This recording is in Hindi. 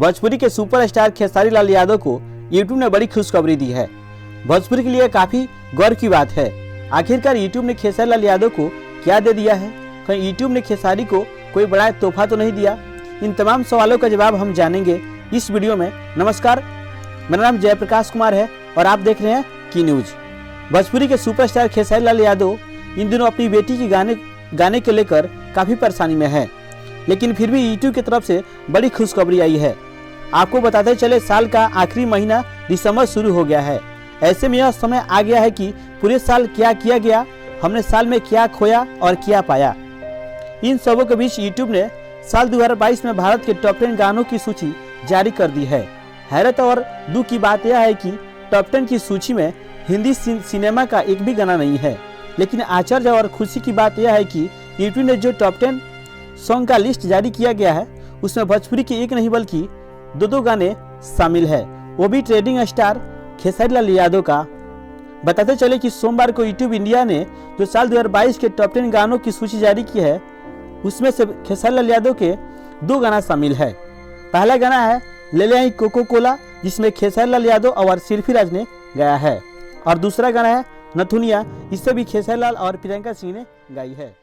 भोजपुरी के सुपरस्टार खेसारी लाल यादव को यूट्यूब ने बड़ी खुशखबरी दी है। भोजपुरी के लिए काफी गौर की बात है। आखिरकार यूट्यूब ने खेसारी लाल यादव को क्या दे दिया है? कहीं यूट्यूब ने खेसारी को कोई बड़ा तोहफा तो नहीं दिया? इन तमाम सवालों का जवाब हम जानेंगे इस वीडियो में। नमस्कार, मेरा नाम जयप्रकाश कुमार है और आप देख रहे हैं की न्यूज। भोजपुरी के सुपरस्टार खेसारी लाल यादव इन दिनों अपनी बेटी की गाने को लेकर काफी परेशानी में है, लेकिन फिर भी यूट्यूब की तरफ से बड़ी खुशखबरी आई है। आपको बताते चले, साल का आखिरी महीना दिसंबर शुरू हो गया है। ऐसे में यह समय आ गया है कि पूरे साल क्या किया गया, हमने साल में क्या खोया और क्या पाया। इन सबों के बीच यूट्यूब ने साल 2022 में भारत के टॉप 10 गानों की सूची जारी कर दी है। हैरत और दुख की बात यह है कि टॉप 10 की सूची में हिंदी सिनेमा का एक भी गाना नहीं है। लेकिन आश्चर्य और खुशी की बात यह है कि यूट्यूब ने जो टॉप 10 सॉन्ग का लिस्ट जारी किया गया है, उसमें भोजपुरी के एक नहीं बल्कि दो गाने शामिल है, वो भी ट्रेंडिंग स्टार खेसारी लाल यादव का। बताते चले कि सोमवार को यूट्यूब इंडिया ने जो साल 2022 के टॉप 10 गानों की सूची जारी की है, उसमें से खेसारी लाल यादव के 2 गाना शामिल है। पहला गाना है ले ले आई कोको कोला, जिसमें खेसारी लाल यादव और सिरफिराज ने गाया है, और दूसरा गाना है नथुनिया, इससे भी खेसारी लाल और प्रियंका सिंह ने गाई है।